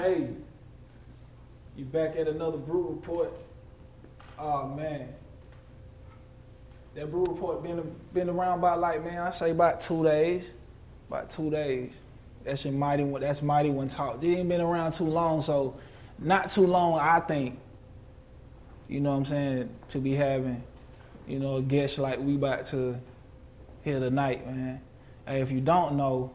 Hey, you back at another Brew Report? Oh man, that Brew Report been around about I say about 2 days. About 2 days. That's mighty when talk. It ain't been around too long, so not too long I think. You know what I'm saying, to be having, a guest like we about to hear tonight, man. Hey, if you don't know,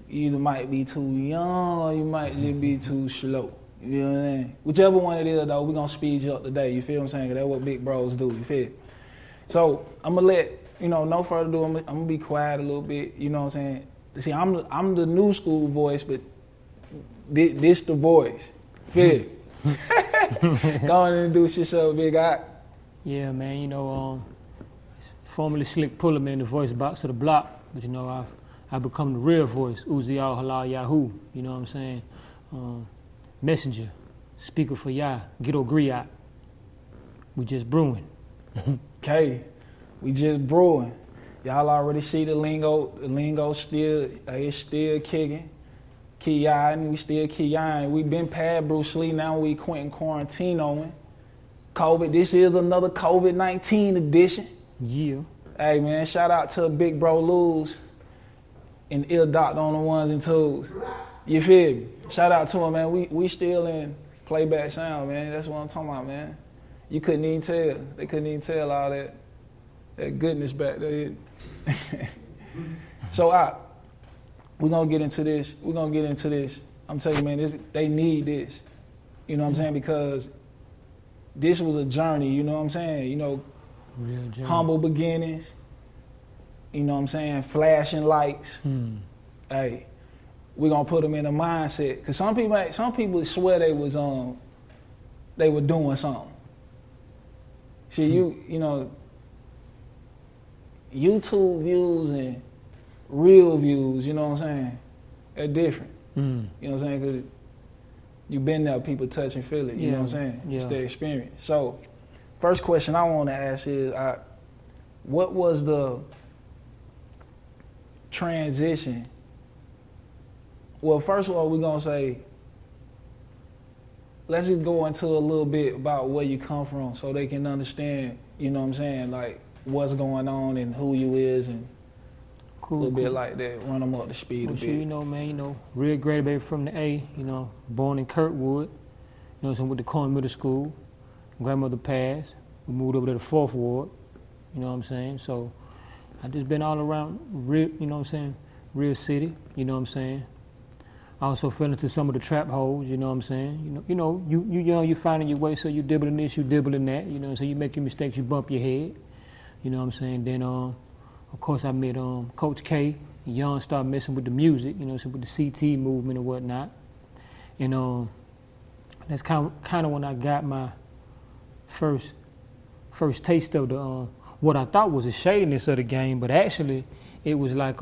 you either might be too young or you might just be too slow. You know what I'm saying? Whichever one it is, though, we're going to speed you up today. You feel what I'm saying? 'Cause that's what big bros do. You feel? So I'm going to let, no further ado, I'm going to be quiet a little bit. You know what I'm saying? See, I'm the new school voice, but this the voice. Feel? Go on and introduce yourself, big guy. Yeah, man, formerly Slick Pullerman, the voice box of the block, but I've become the real voice, Uzzial, YAHUAH, you know what I'm saying? Messenger, speaker for Yah, Ghetto Griot. We just brewing. Okay, we just brewing. Y'all already see the lingo. The lingo it's still kicking. We still kiyaing. We been past Bruce Lee, now we Quentin Quarantinoing. COVID, this is another COVID-19 edition. Yeah. Hey man, shout out to Big Bro Luz and Ill Doctor on the ones and twos. You feel me? Shout out to him, man. We still in playback sound, man. That's what I'm talking about, man. You couldn't even tell. They couldn't even tell all that goodness back there. So we're gonna get into this. I'm telling you, man, they need this. You know what I'm saying? Because this was a journey, you know what I'm saying? Real journey. Humble beginnings. You know what I'm saying? Flashing lights. Hey, we're gonna put them in a mindset. Cause some people swear they were doing something. See, YouTube views and real views, you know what I'm saying? They're different. You know what I'm saying? Cause you've been there, people touch and feel it, you know what I'm saying? Yeah. It's their experience. So, first question I want to ask is, what was the transition? Well, first of all, we're going to say, let's just go into a little bit about where you come from so they can understand, you know what I'm saying, like what's going on and who you is and a little bit like that. Run them up to speed a bit. Sure, real grade baby from the A, born in Kirkwood, so went to Corn Middle School. Grandmother passed. We moved over to the 4th Ward, you know what I'm saying? So I just been all around real, you know what I'm saying, real city, you know what I'm saying? I also fell into some of the trap holes, you know what I'm saying? You finding your way, so you dibbling this, you dibbling that, so you make your mistakes, you bump your head, you know what I'm saying? Then, of course, I met Coach K. Young started messing with the music, with the CT movement and whatnot. And that's kind of when I got my first taste of the what I thought was the shadiness of the game, but actually it was like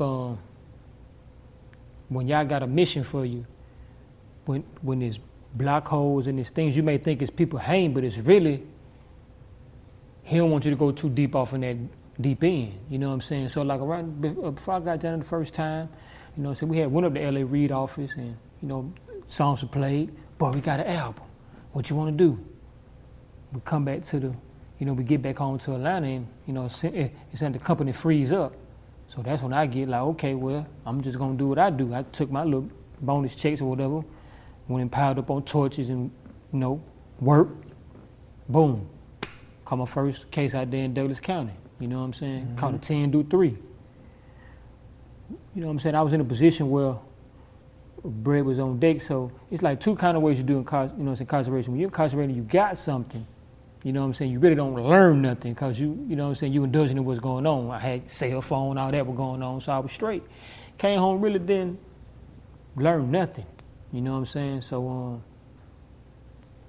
when y'all got a mission for you, when there's block holes and there's things you may think is people hang, but it's really he don't want you to go too deep off in that deep end, you know what I'm saying? So like around before I got down the first time, so we went up to L.A. Reid office and songs were played. Boy, we got an album. What you want to do? We come back to we get back home to Atlanta and, it's the company freeze up. So that's when I get like, okay, well, I'm just going to do what I do. I took my little bonus checks or whatever, went and piled up on torches and, work. Boom. Caught my first case out there in Douglas County. You know what I'm saying? Mm-hmm. Caught a 10, do 3. You know what I'm saying? I was in a position where bread was on deck, so it's like 2 kind of ways you do incarceration. When you're incarcerated, you got something. You know what I'm saying? You really don't learn nothing because you know what I'm saying, you indulging in what's going on. I had cell phone, all that was going on, so I was straight. Came home, really didn't learn nothing. You know what I'm saying? So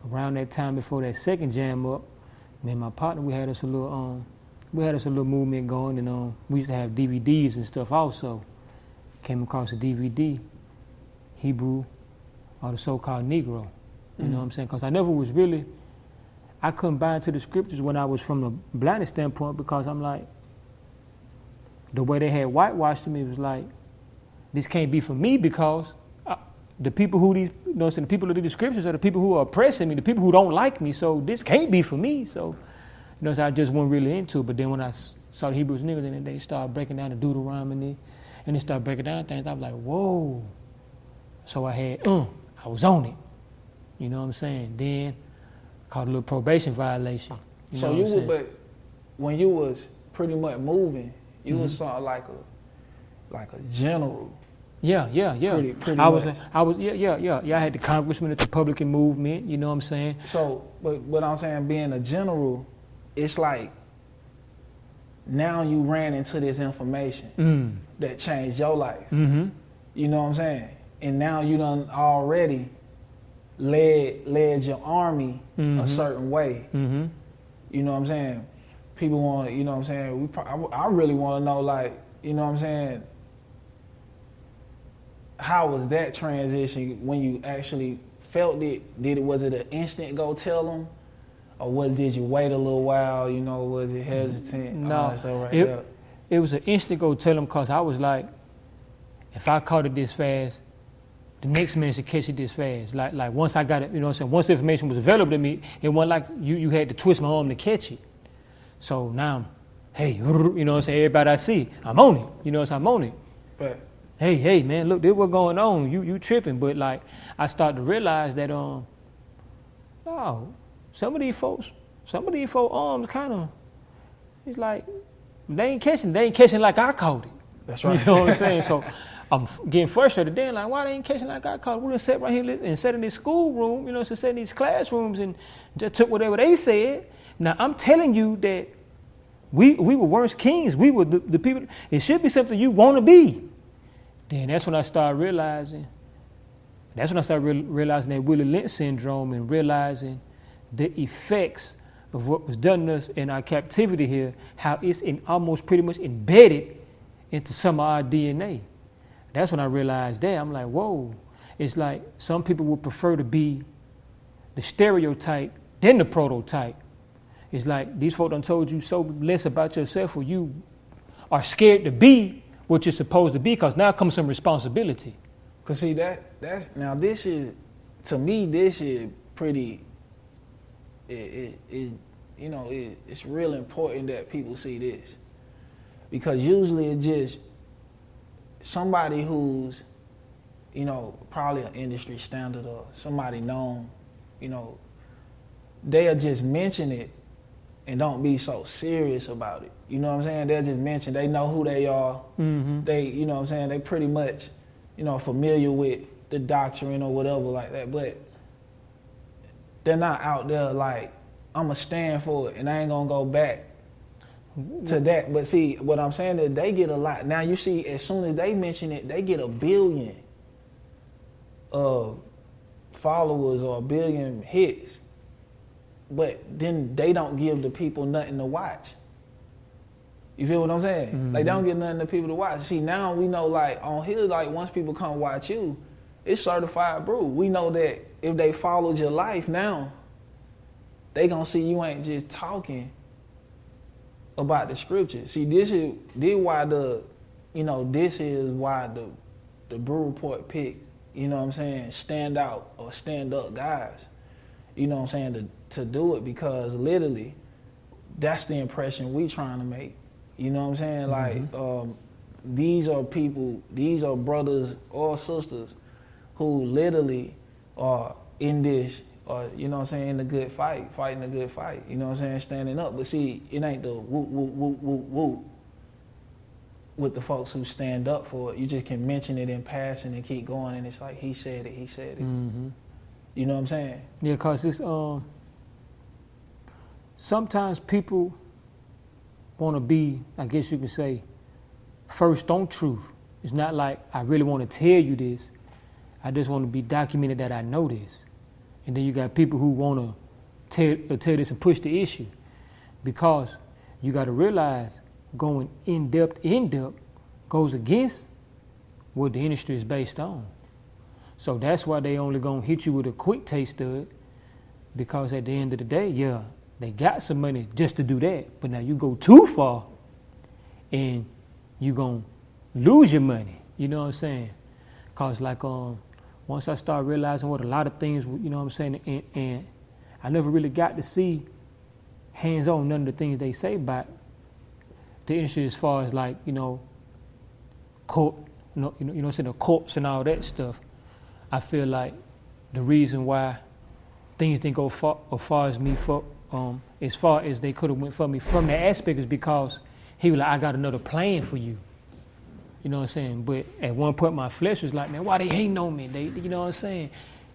around that time before that second jam up, me and my partner, we had us a little movement going, and we used to have DVDs and stuff also. Came across a DVD, Hebrew, or the so-called Negro. You know what I'm saying? Because I couldn't buy into the scriptures when I was from the blinded standpoint, because I'm like, the way they had whitewashed me was like, this can't be for me because the people who these, you know what I'm saying, the people of the descriptions are the people who are oppressing me, the people who don't like me. So this can't be for me. So, you know, so I just wasn't really into it. But then when I saw the Hebrews niggas and they started breaking down the Deuteronomy and they started breaking down things, I was like, whoa. So I was on it. You know what I'm saying? Then caught a little probation violation. So you were, but when you was pretty much moving, you was sort of like a general. Yeah. Pretty I much. was. I had the congressman at the Republican movement. You know what I'm saying? So, but what I'm saying, being a general, it's like now you ran into this information that changed your life. Mm-hmm. You know what I'm saying? And now you done already led your army a certain way. Mm-hmm. You know what I'm saying? People want to, you know what I'm saying? I really want to know, like, you know what I'm saying? How was that transition when you actually felt it? Was it an instant go tell them? Or did you wait a little while? You know, was it hesitant? No, it was an instant go tell them because I was like, if I caught it this fast, the next man should catch it this fast. Like once I got it, you know what I'm saying? Once the information was available to me, it wasn't like you had to twist my arm to catch it. So now, hey, you know what I'm saying? Everybody I see, I'm on it. You know what I'm saying? I'm on it. But hey, man, look, this what's going on. You tripping. But like, I started to realize that, some of these folks arms kind of, it's like, they ain't catching like I caught it. That's right. You know what I'm saying? So I'm getting frustrated then, like, why they ain't catching like I caught it? We done sat right here and sat in this schoolroom, you know, so sat in these classrooms and just took whatever they said. Now, I'm telling you that we were worse kings. We were the people. It should be something you want to be. Then that's when I started realizing. Realizing that Willie Lynch syndrome and realizing the effects of what was done to us in our captivity here, how it's almost pretty much embedded into some of our DNA. That's when I realized that. I'm like, whoa. It's like some people would prefer to be the stereotype than the prototype. It's like these folk done told you so less about yourself, or you are scared to be what you're supposed to be, because now comes some responsibility. Cause see that now this is, to me, this is pretty. It's real important that people see this, because usually it's just somebody who's, you know, probably an industry standard or somebody known, you know, they'll just mention it and don't be so serious about it. You know what I'm saying? They'll just mention, they know who they are. Mm-hmm. They, you know what I'm saying? They pretty much, you know, familiar with the doctrine or whatever like that, but they're not out there like, I'm going to stand for it and I ain't going to go back to that. But see, what I'm saying is they get a lot. Now you see, as soon as they mention it, they get 1 billion followers or 1 billion hits. But then they don't give the people nothing to watch. You feel what I'm saying? Mm-hmm. Like, they don't give nothing to people to watch. See, now we know, like, on here, like, once people come watch you, it's certified brew. We know that if they followed your life now, they gonna see you ain't just talking about the scripture. See, this is why the Brew Report pick, you know what I'm saying, stand out or stand up guys, you know what I'm saying, to do it, because literally that's the impression we trying to make. You know what I'm saying? Mm-hmm. Like, these are people, these are brothers or sisters who literally are in this, or, you know what I'm saying, in the good fight, fighting a good fight, you know what I'm saying, standing up. But see, it ain't the whoop, whoop, whoop, whoop, whoop with the folks who stand up for it. You just can mention it in passing and keep going, and it's like, he said it. Mm-hmm. You know what I'm saying? Yeah, because it's, sometimes people want to be, I guess you could say, first on truth. It's not like I really want to tell you this. I just want to be documented that I know this. And then you got people who want to tell this and push the issue, because you got to realize going in depth goes against what the industry is based on. So that's why they only gonna hit you with a quick taste of it, because at the end of the day, yeah, they got some money just to do that. But now you go too far and you gonna lose your money. You know what I'm saying? Cause like one once I started realizing what a lot of things, you know what I'm saying, and I never really got to see hands-on none of the things they say about the industry as far as like, you know, court, saying the courts and all that stuff. I feel like the reason why things didn't go as far as they could have went for me from that aspect is because he was like, I got another plan for you. You know what I'm saying? But at one point my flesh was like, man, why they hating on me? They, you know what I'm saying?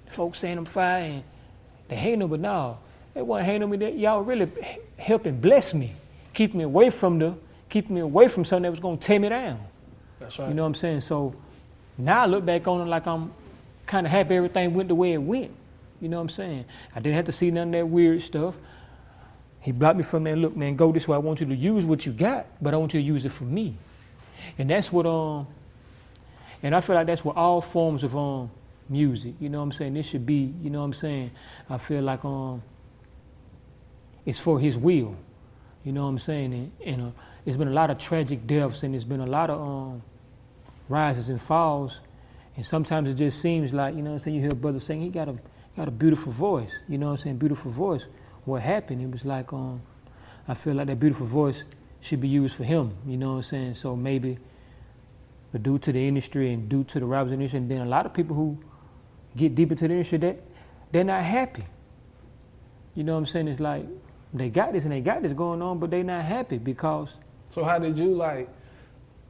Folks saying I'm fine and they hating on me, but no, they wasn't hating on me. Y'all really helping bless me, keep me away from something that was gonna tear me down. That's right. You know what I'm saying? So now I look back on it like I'm kind of happy everything went the way it went. You know what I'm saying? I didn't have to see none of that weird stuff. He blocked me from, man, look, man, go this way. I want you to use what you got, but I want you to use it for me. And that's what, and I feel like that's what all forms of music, you know what I'm saying? This should be, you know what I'm saying? I feel like it's for his will, you know what I'm saying? And there's been a lot of tragic deaths and there's been a lot of rises and falls. And sometimes it just seems like, you know what I'm saying, you hear a brother saying he got a beautiful voice, you know what I'm saying, beautiful voice. What happened, it was like, I feel like that beautiful voice should be used for him, you know what I'm saying? So maybe due to the industry and due to the rappers industry, and then a lot of people who get deep into the industry, they're not happy. You know what I'm saying? It's like they got this and they got this going on, but they're not happy because. So how did you like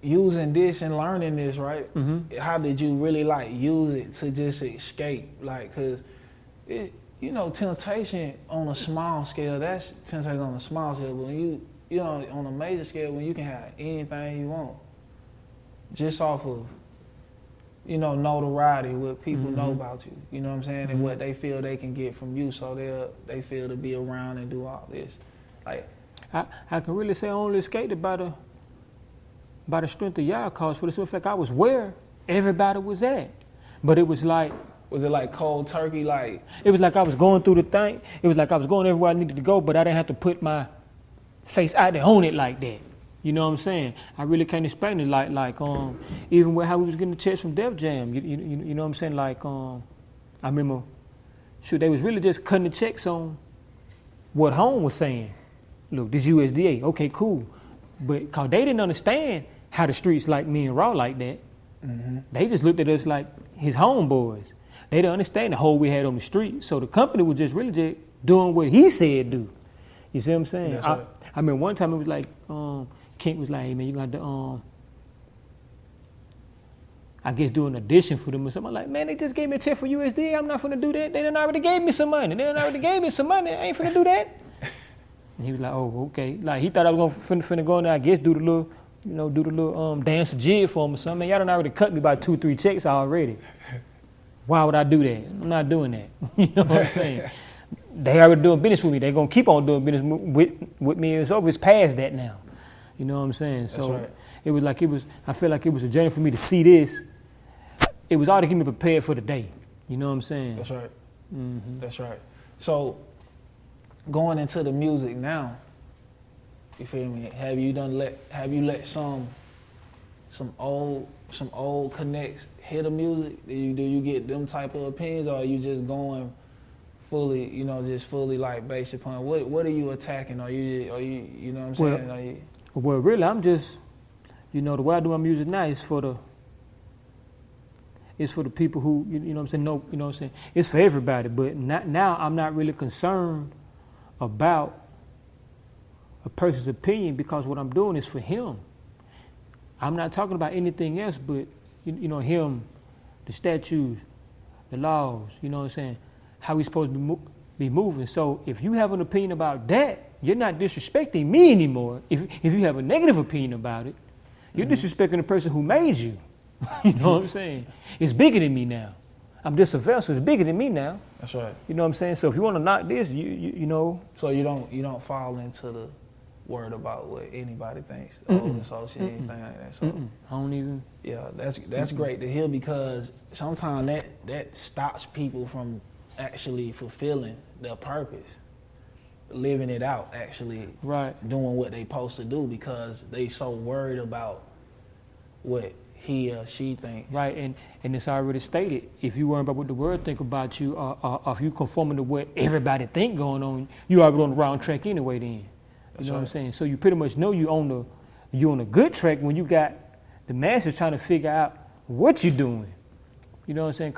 using this and learning this, right? Mm-hmm. How did you really like use it to just escape? Like, cause it, you know, temptation on a small scale, that's temptation on a small scale, but when you know, on a major scale, when you can have anything you want, just off of, you know, notoriety, what people know about you, you know what I'm saying, and what they feel they can get from you, so they feel to be around and do all this. Like, I can really say I only escaped it by the strength of YAHUAH, cause for the simple fact I was where everybody was at, but it was like. Was it like cold turkey? Like it was like I was going through the thing. It was like I was going everywhere I needed to go, but I didn't have to put my face out there on it like that. You know what I'm saying? I really can't explain it like even with how we was getting the checks from Def Jam. You know what I'm saying? Like I remember, shoot, they was really just cutting the checks on what Home was saying. Look, this USDA, okay, cool, but cause they didn't understand how the streets like me and Raw like that. Mm-hmm. They just looked at us like his homeboys. They didn't understand the hole we had on the street. So the company was just really just doing what he said do. You see what I'm saying? That's right. I mean, one time it was like, Kent was like, hey man, you got to, I guess do an audition for them or something. I'm like, man, they just gave me a check for USD. I'm not finna do that. They done already gave me some money. I ain't finna do that. And he was like, oh, okay. Like he thought I was finna go in there, I guess do the little dance or jig for him or something. Man, y'all done already cut me about 2-3 checks already. Why would I do that? I'm not doing that. You know what I'm saying? They already doing business with me. They're going to keep on doing business with me. It's over. It's past that now. You know what I'm saying? So right. It was like I feel like it was a journey for me to see this. It was all to get me prepared for the day. You know what I'm saying? That's right. Mm-hmm. That's right. So going into the music now, you feel me? Have you let some old connects hear the music? Do you get them type of opinions, or are you just going fully, you know, just fully like based upon what are you attacking? Are you know what I'm saying? Well, really, I'm just, you know, the way I do my music now is for the people who, you know what I'm saying, no, you know what I'm saying, it's for everybody, but now I'm not really concerned about a person's opinion because what I'm doing is for him. I'm not talking about anything else but, you know, him, the statutes, the laws, you know what I'm saying, how we supposed to be moving. So if you have an opinion about that, you're not disrespecting me anymore. If you have a negative opinion about it, you're disrespecting the person who made you. You know what I'm saying? It's bigger than me now. I'm just a vessel. It's bigger than me now. That's right. You know what I'm saying? So if you want to knock this, you know. So you don't fall into the word about what anybody thinks, the old associate, anything like that. So I don't even. Yeah, that's great to hear, because sometimes that stops people from actually fulfilling their purpose, living it out, actually right, doing what they supposed to do, because they so worried about what he or she thinks. Right, and it's already stated. If you worry about what the world think about you, or if you conforming to what everybody think going on, you already on the wrong track anyway. Then, you know what I'm saying. So you pretty much know you on a good track when you got the masses trying to figure out what you're doing. You know what I'm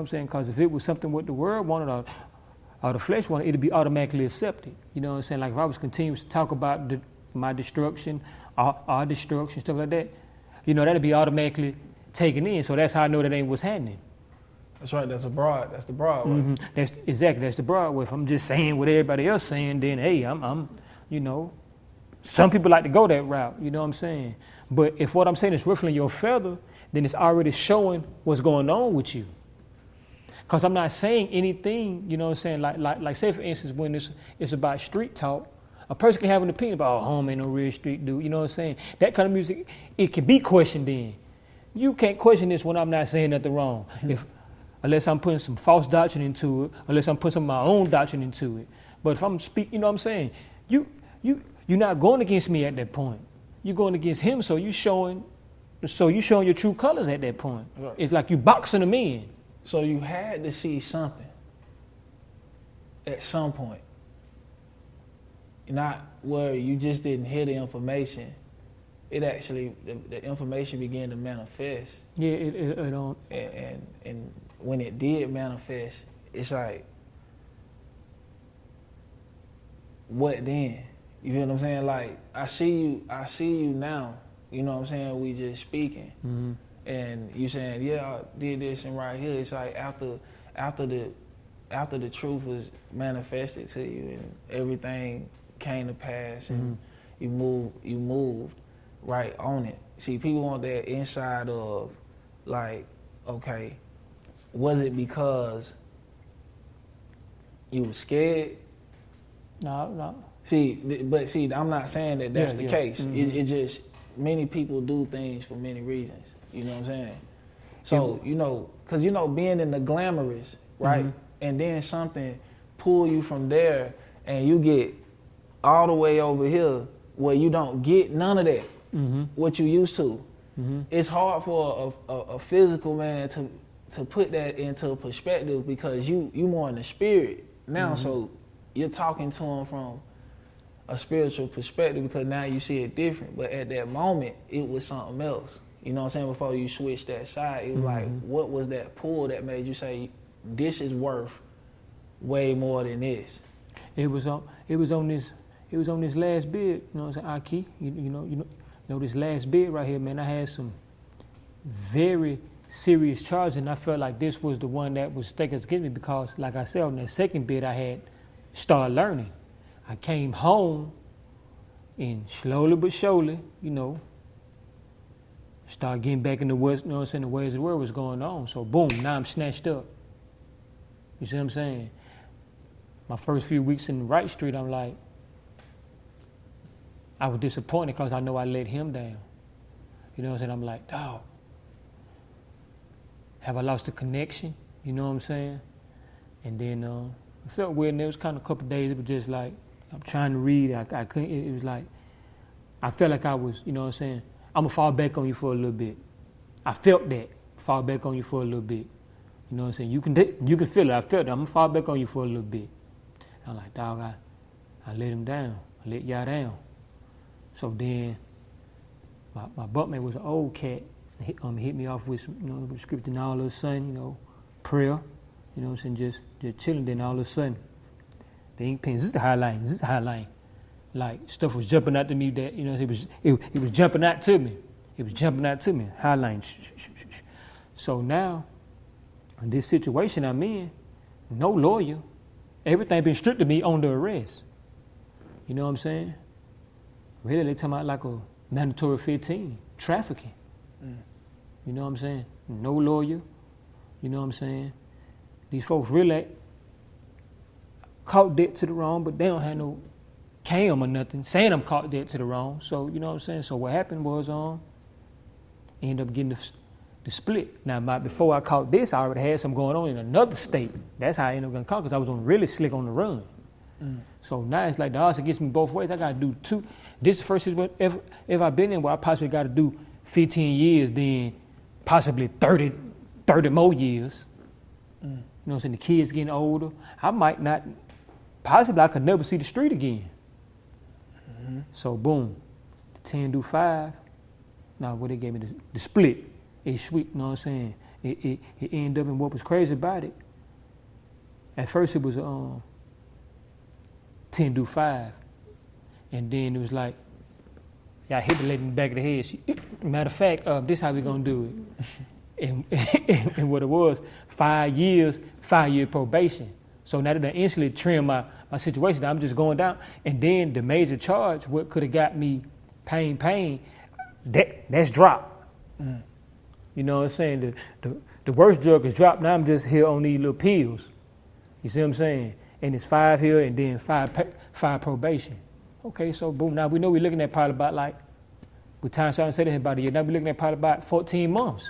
saying? Because if it was something what the world wanted or the flesh wanted, it'd be automatically accepted. You know what I'm saying? Like if I was continuous to talk about my destruction, our destruction, stuff like that, you know, that'd be automatically taken in. So that's how I know that ain't what's happening. That's right. That's the broad way. Mm-hmm. That's the broad way. If I'm just saying what everybody else saying, then hey, I'm you know, some people like to go that route. You know what I'm saying? But if what I'm saying is ruffling your feather, then it's already showing what's going on with you. Because I'm not saying anything, you know what I'm saying, like say for instance, when it's about street talk, a person can have an opinion about, oh, home ain't no real street dude, you know what I'm saying? That kind of music, it can be questioned then. You can't question this when I'm not saying nothing wrong. Unless I'm putting some false doctrine into it, unless I'm putting some of my own doctrine into it. But if I'm speaking, you know what I'm saying, you're not going against me at that point. You're going against him, so you're showing your true colors at that point. Right. It's like you boxing them in. So you had to see something at some point. Not where you just didn't hear the information. It actually, the information began to manifest. Yeah, it don't. And when it did manifest, it's like, what then? You feel what I'm saying? Like, I see you now. You know what I'm saying? We just speaking. Mm-hmm. And you saying, yeah, I did this and right here. It's like after the truth was manifested to you and everything came to pass and you moved right on it. See, people want that inside of like, okay, was it because you were scared? No. See, I'm not saying that that's the case. Mm-hmm. It just, many people do things for many reasons. You know what I'm saying? So, you know, because, you know, being in the glamorous, right? Mm-hmm. And then something pull you from there and you get all the way over here where you don't get none of that, what you used to. Mm-hmm. It's hard for a physical man to put that into perspective because you more in the spirit now. So you're talking to him from a spiritual perspective because now you see it different. But at that moment, it was something else. You know what I'm saying? Before you switched that side, it was like, what was that pull that made you say, this is worth way more than this? It was on this last bid, you know what I'm saying, Aki, you know this last bid right here, man, I had some very serious charges and I felt like this was the one that was sticking against me because, like I said, on that second bid I had started learning. I came home and slowly but surely, you know, started getting back into what, you know what I'm saying, the ways of the world was going on. So boom, now I'm snatched up. You see what I'm saying? My first few weeks in Wright Street, I'm like, I was disappointed because I know I let him down. You know what I'm saying? I'm like, dog, have I lost the connection? You know what I'm saying? And then it felt weird, and it was kind of a couple of days, it was just like, I'm trying to read, I couldn't, it was like, I felt like I was, you know what I'm saying, I'm gonna fall back on you for a little bit. I felt that, fall back on you for a little bit. You know what I'm saying? You can feel it, I felt it, I'm gonna fall back on you for a little bit. I'm like, dog, I let him down, I let y'all down. So then, my bunkmate was an old cat, hit me off with some, you know, with scripture, and all of a sudden, you know, prayer, you know what I'm saying, just chilling, then all of a sudden, the ink pen, this is the highline. Like, stuff was jumping out to me that, you know, it was jumping out to me. It was jumping out to me, highline. So now, in this situation I'm in, no lawyer, everything been stripped of me on the arrest. You know what I'm saying? Really, they talking about like a mandatory 15, trafficking. You know what I'm saying? No lawyer, you know what I'm saying? These folks really caught dead to the wrong, but they don't have no cam or nothing saying I'm caught dead to the wrong. So, you know what I'm saying? So what happened was, ended up getting the split. Now, before I caught this, I already had something going on in another state. That's how I ended up getting caught, because I was on really slick on the run. So now it's like the odds against me both ways. I got to do two. This is the first situation if I've been in where I possibly got to do 15 years, then possibly 30 more years. You know what I'm saying? The kids getting older. I might not, possibly I could never see the street again. So boom, the 10 do 5. Now what they gave me, the split, it's sweet, you know what I'm saying? It ended up in what was crazy about it. At first it was 10 do 5. And then it was like, I hit the lady in the back of the head. Matter of fact, this how we gonna do it. and what it was, 5 years, 5-year probation. So now that I instantly trimmed my situation, I'm just going down. And then the major charge, what could have got me pain, that's dropped. You know what I'm saying? The worst drug is dropped. Now I'm just here on these little pills. You see what I'm saying? And it's 5 here and then 5 probation. Okay, so boom. Now we know we're looking at probably about like, with time starting to say that about a year. Now we're looking at probably about 14 months.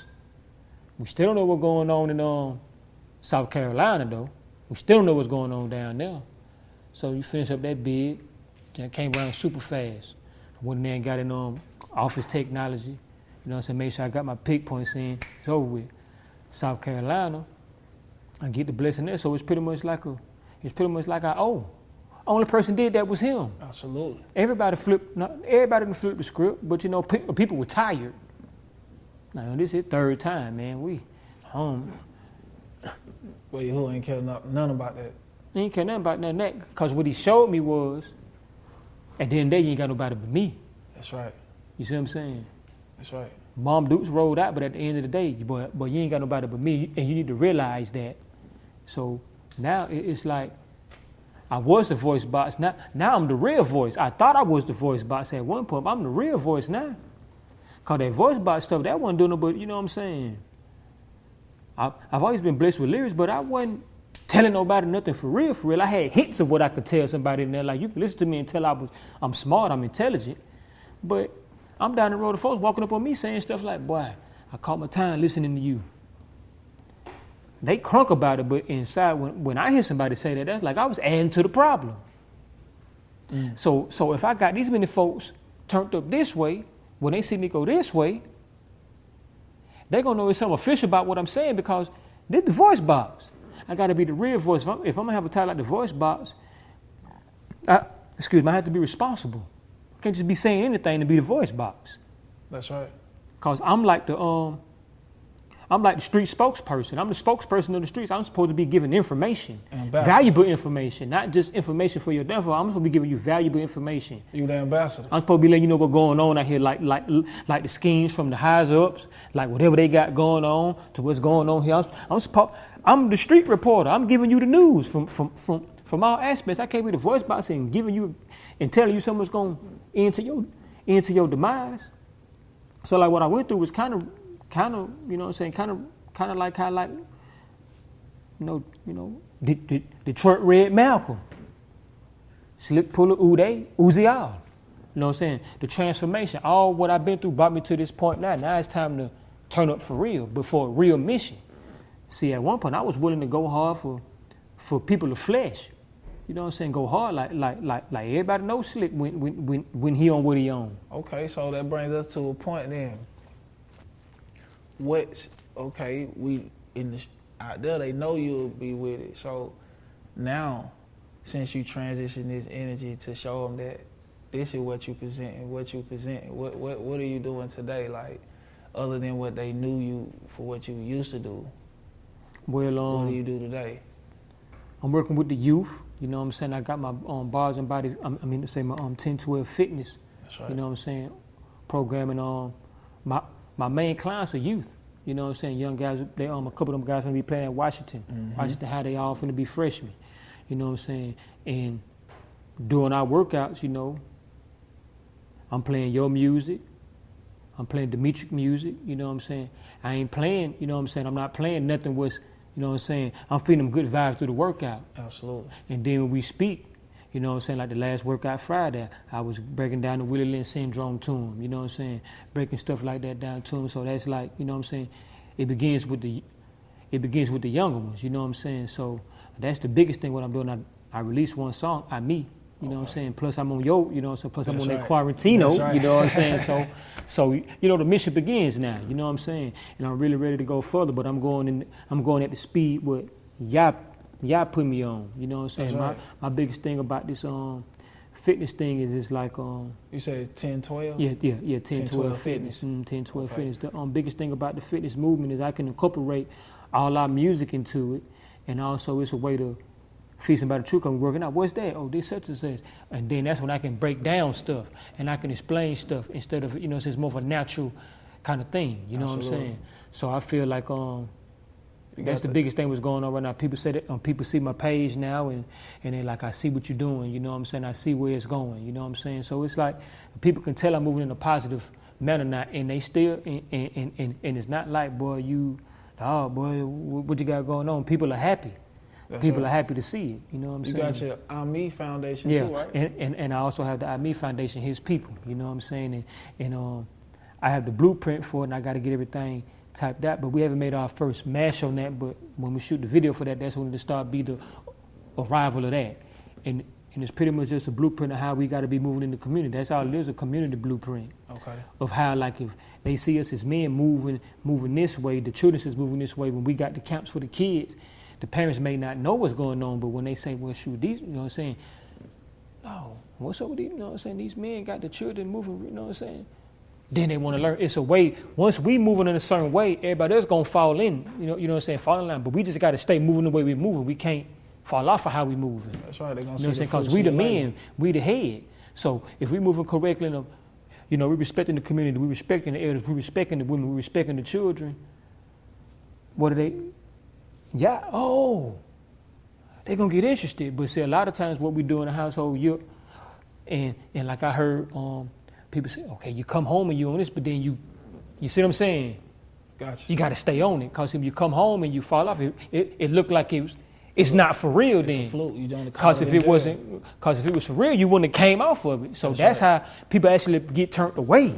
We still don't know what's going on in South Carolina though. We still don't know what's going on down there. So you finish up that bid, then came around super fast. Went in there and got in office technology. You know what I'm saying? Made sure I got my pick points in. It's over with. South Carolina, I get the blessing there. So it's pretty much like I owe. Only person did that was him. Absolutely. Everybody didn't flip the script, but you know, people were tired. Now this is third time, man. We home. Well, YAHUAH ain't care none about that. He ain't care nothing about none of that. Because what he showed me was, at the end of the day, you ain't got nobody but me. That's right. You see what I'm saying? That's right. Mom Dukes rolled out, but at the end of the day, but you ain't got nobody but me, and you need to realize that. So now it's like, I was the voice box. Now I'm the real voice. I thought I was the voice box at one point, but I'm the real voice now. Cause that voice box stuff, that wasn't doing no, but you know what I'm saying? I've always been blessed with lyrics, but I wasn't telling nobody nothing for real. I had hits of what I could tell somebody in there. Like, you can listen to me and tell I'm smart, I'm intelligent. But I'm down the road of folks walking up on me saying stuff like, boy, I caught my time listening to you. They crunk about it, but inside, when I hear somebody say that, that's like I was adding to the problem. So if I got these many folks turned up this way, when they see me go this way, they're going to know there's something official about what I'm saying because this is the voice box. I got to be the real voice. If I'm going to have a title like the voice box, I have to be responsible. I can't just be saying anything to be the voice box. That's right. Because I'm like the street spokesperson. I'm the spokesperson of the streets. I'm supposed to be giving information, valuable information, not just information for your downfall. I'm supposed to be giving you valuable information. You the ambassador. I'm supposed to be letting you know what's going on out here, like the schemes from the highs ups, like whatever they got going on to what's going on here. I'm the street reporter. I'm giving you the news from all aspects. I can't be the voice box and giving you and telling you something's going into your demise. So like what I went through was kind of, you know what I'm saying, kind of like Detroit Red Malcolm, Slick Puller Uzzial. You know what I'm saying? The transformation, all what I've been through brought me to this point now. Now it's time to turn up for real, but for a real mission. See, at one point I was willing to go hard for people of flesh. You know what I'm saying? Go hard like everybody knows Slick when he on what he on. Okay, so that brings us to a point then. Out there they know you'll be with it. So now, since you transition this energy to show them that this is what you present, what are you doing today? Like, other than what they knew you for what you used to do. Well, what do you do today? I'm working with the youth. You know what I'm saying? I got my bars and body. My 10-12 fitness. That's right. You know what I'm saying? Programming. My main clients are youth. You know what I'm saying? Young guys. They a couple of them guys gonna be playing at Washington. Mm-hmm. Washington High. They all finna be freshmen. You know what I'm saying? And doing our workouts, you know, I'm playing your music. I'm playing Demetric music. You know what I'm saying? I ain't playing. You know what I'm saying? I'm not playing nothing was. You know what I'm saying? I'm feeding them good vibes through the workout. Absolutely. And then when we speak, you know what I'm saying, like the last workout Friday, I was breaking down the Willie Lynch syndrome to him, you know what I'm saying? Breaking stuff like that down to him. So that's like, you know what I'm saying? It begins with the younger ones, you know what I'm saying? So that's the biggest thing what I'm doing. I release one song, Me. You know what I'm saying? Plus I'm on yo, you know, so plus I'm That's on that right. quarantino, That's right. you know what I'm saying? So you know the mission begins now, you know what I'm saying? And I'm really ready to go further, but I'm going at the speed what y'all put me on, you know what I'm saying? That's right. My biggest thing about this fitness thing is it's like You said 10, 12? yeah 10 10, 12 12 fitness. fitness. 10 12 Okay. fitness. The biggest thing about the fitness movement is I can incorporate all our music into it, and also it's a way to feed somebody the truth. I'm working out. What's that? Oh, this such and such. And then that's when I can break down stuff and I can explain stuff instead of, you know, it's more of a natural kind of thing. You know what I'm Absolutely. saying? So I feel like that's the biggest thing that's going on right now. People say that people see my page now and they're like, I see what you're doing. You know what I'm saying? I see where it's going. You know what I'm saying? So it's like people can tell I'm moving in a positive manner now, and they still and it's not like, boy, what you got going on? People are happy. That's People right. are happy to see it. You know what I'm You saying? got your AMI Foundation Yeah, too, right? and I also have the IME Foundation, His People. You know what I'm saying? And I have the blueprint for it, and I got to get everything typed out. But we haven't made our first mash on that. But when we shoot the video for that, that's when it start be the arrival of that. And it's pretty much just a blueprint of how we got to be moving in the community. That's all it is, a community blueprint Okay. of how, like, if they see us as men moving this way, the children is moving this way. When we got the camps for the kids, the parents may not know what's going on, but when they say, well, shoot, these, you know what I'm saying? No, what's up with these, you know what I'm saying? These men got the children moving, you know what I'm saying? Then they want to learn. It's a way, once we moving in a certain way, everybody else going to fall in, you know what I'm saying, fall in line. But we just got to stay moving the way we moving. We can't fall off of how we moving. That's right. They're going You know what I'm to see saying? Because we the men, we the head. So if we moving correctly, you know, we respecting the community, we respecting the elders, we respecting the women, we respecting the children. What are they? Yeah, they're going to get interested. But see, a lot of times what we do in the household, and like I heard people say, okay, you come home and you on this, but then you see what I'm saying? Gotcha. You got to stay on it, because if you come home and you fall off, it looked like it's not for real It's then. a fluke. You don't Because if it was for real, you wouldn't have came off of it. So that's how people actually get turned away.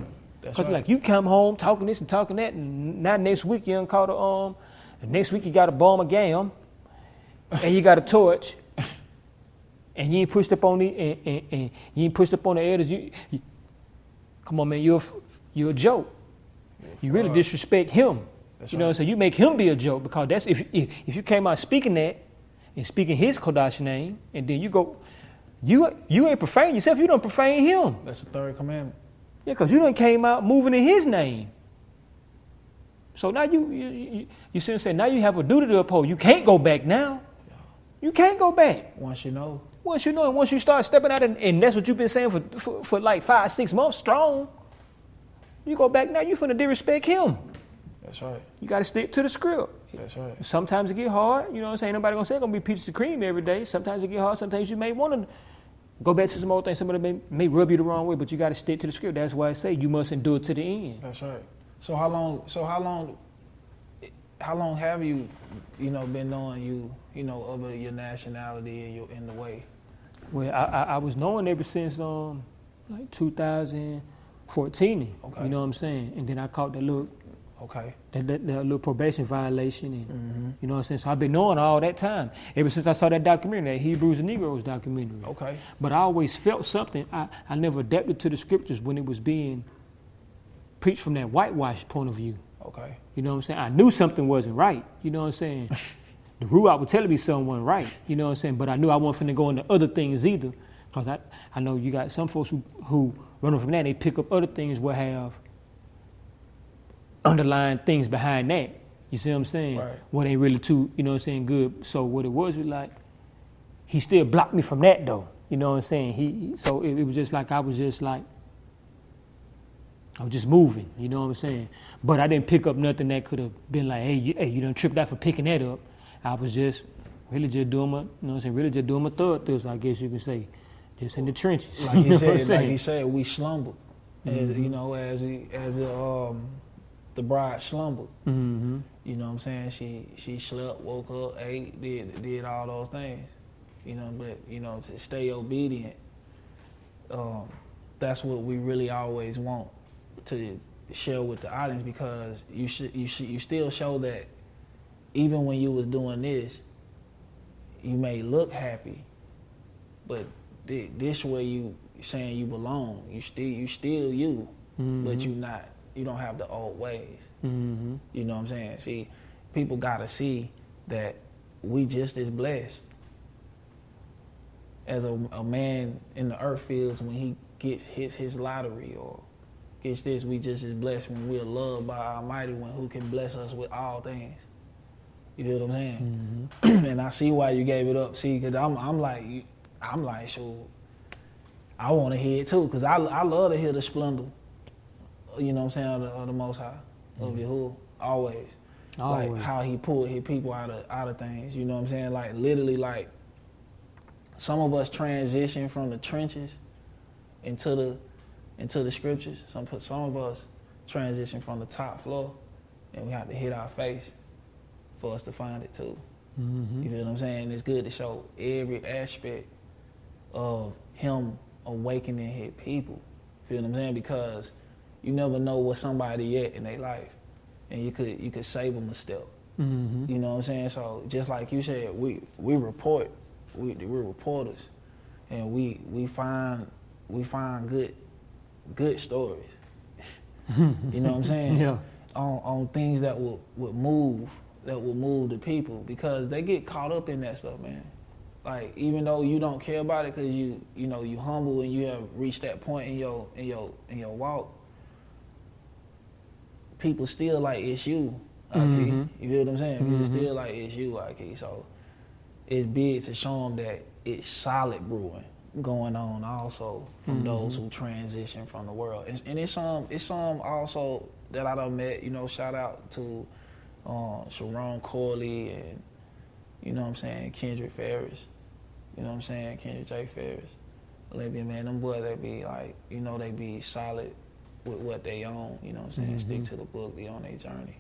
That's Because right. like you come home talking this and talking that, and now next week you done caught next week you got a bomb of gam, and you got a torch, and you ain't pushed up on and you ain't pushed up on the elders. You come on, man, you're a joke. You really disrespect him. That's You know what I'm right. saying? You make him be a joke, because that's if you came out speaking that and speaking his Kodash name, and then you go, you ain't profane yourself. You don't profane him. That's the third commandment. Yeah, because you done came out moving in his name. So now you see what I'm saying? Now you have a duty to uphold. You can't go back now. You can't go back. Once you know. Once you know, and once you start stepping out, and that's what you've been saying for like 5-6 months strong, you go back now, you finna disrespect him. That's right. You got to stick to the script. That's right. Sometimes it get hard, you know what I'm saying? Nobody gonna say it's gonna be peaches and cream every day. Sometimes it get hard. Sometimes you may want to go back to some old things. Somebody may rub you the wrong way, but you got to stick to the script. That's why I say you must endure to the end. That's right. So how long have you been knowing of your nationality and in the way? Well, I was knowing ever since like 2014. Okay. You know what I'm saying? And then I caught that little Okay. that little probation violation, and you know what I'm saying. So I've been knowing all that time ever since I saw that documentary, that Hebrews and Negroes documentary. Okay. But I always felt something. I never adapted to the scriptures when it was being preached from that whitewash point of view. Okay. You know what I'm saying? I knew something wasn't right. You know what I'm saying? The Ruach was telling me something wasn't right. You know what I'm saying? But I knew I wasn't finna go into other things either. Because I know you got some folks who running from that, they pick up other things will have underlying things behind that. You see what I'm saying? Right. What ain't really too, you know what I'm saying, good. So what it was like, he still blocked me from that though. You know what I'm saying? So it was just like I was just moving, you know what I'm saying? But I didn't pick up nothing that could have been like, hey, you done tripped out for picking that up. I was really just doing my, you know what I'm saying, really just doing my third, I guess you could say. Just in the trenches. Like You he know what I'm said, saying? we slumbered. As the bride slumbered. Mm-hmm. You know what I'm saying? She slept, woke up, ate, did all those things. But to stay obedient, that's what we really always want to share with the audience, because you still show that even when you was doing this, you may look happy, but this where you saying you belong. You still you, but you don't have the old ways. Mm-hmm. You know what I'm saying? See, people gotta see that we just as blessed as a man in the earth feels when he hits his lottery or gets this. We just as blessed when we're loved by Almighty, when who can bless us with all things. You feel what I'm saying? Mm-hmm. And I see why you gave it up. See, because I'm like, so I want to hear it too, because I love to hear the splendor, you know what I'm saying, of the Most High, of YAHUAH, always. Like how he pulled his people out of things, you know what I'm saying? Like literally, like some of us transition from the trenches into the scriptures. Some of us transition from the top floor, and we have to hit our face for us to find it too. Mm-hmm. You feel what I'm saying? It's good to show every aspect of him awakening his people. Feel what I'm saying? Because you never know what somebody at in their life, and you could save them a step. Mm-hmm. You know what I'm saying? So just like you said, we report, we're reporters, and we find good stories. You know what I'm saying? Yeah. On things that will move the people, because they get caught up in that stuff, man. Like, even though you don't care about it because you humble and you have reached that point in your walk, people still like it's you, mm-hmm. You feel what I'm saying? Mm-hmm. People still like it's you, So it's big to show them that it's solid brewing going on also from mm-hmm. those who transition from the world. And it's some also that I done met, shout out to Sharon Corley and, you know what I'm saying, Kendrick Ferris. You know what I'm saying? Kendrick J. Ferris. Olivia, man, them boys, they be like, they be solid with what they own, you know what I'm saying? Mm-hmm. Stick to the book, be on their journey.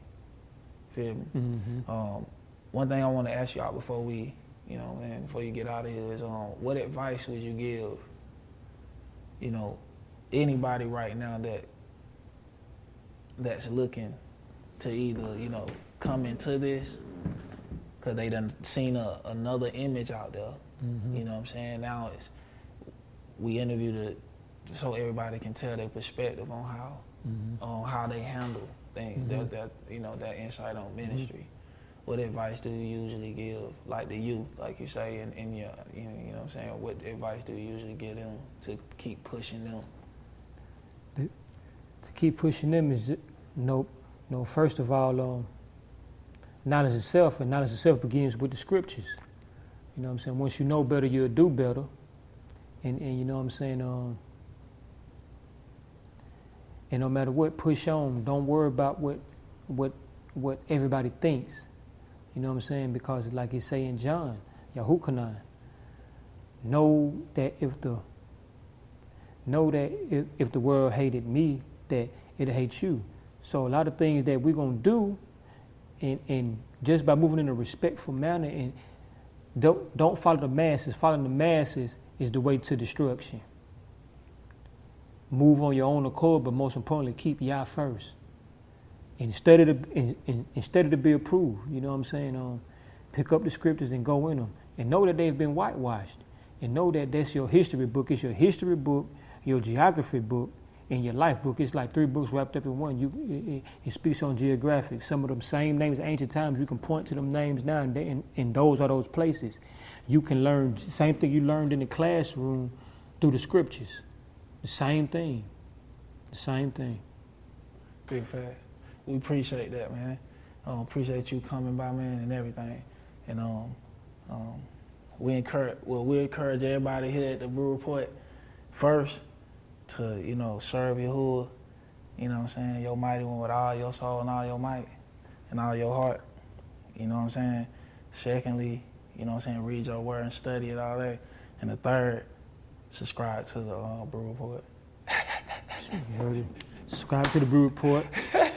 Feel me? Mm-hmm. One thing I want to ask y'all before we, before you get out of here is, what advice would you give, anybody right now that's looking to either, come into this, because they done seen another image out there. Mm-hmm. You know what I'm saying? Now we interviewed it so everybody can tell their perspective on how they handle things. Mm-hmm. That insight on ministry. Mm-hmm. What advice do you usually give, like the youth, like you say, in your, you know what I'm saying? What advice do you usually give them to keep pushing them? To keep pushing them is, first of all, knowledge of self, and knowledge of self begins with the scriptures. You know what I'm saying? Once you know better, you'll do better. And you know what I'm saying? And no matter what, push on. Don't worry about what everybody thinks. You know what I'm saying? Because like it say in John, YAHUAH, know that if the world hated me, that it'll hate you. So a lot of things that we're gonna do, and just by moving in a respectful manner, and don't follow the masses. Following the masses is the way to destruction. Move on your own accord, but most importantly, keep Yah first. And study to be approved. You know what I'm saying? Pick up the scriptures and go in them, and know that they've been whitewashed, and know that that's your history book. It's your history book, your geography book, and your life book. It's like 3 books wrapped up in one. It speaks on geographic. Some of them same names, ancient times, you can point to them names now, and those are those places. You can learn the same thing you learned in the classroom through the scriptures. The same thing. Big facts. We appreciate that, man. Appreciate you coming by, man, and everything. And we encourage everybody here at the Brew Report first to, serve YAHUAH, you know what I'm saying, your mighty one with all your soul and all your might and all your heart, you know what I'm saying. Secondly, you know what I'm saying, read your word and study it, all that. And the third, subscribe to the Brew Report. You heard it. Subscribe to the Brew Report.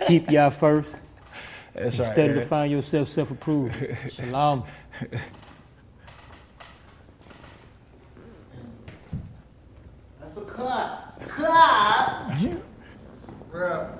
Keep Yah first. That's right. Study to find yourself self-approved. Shalom. That's a cut. Cut! Bruh.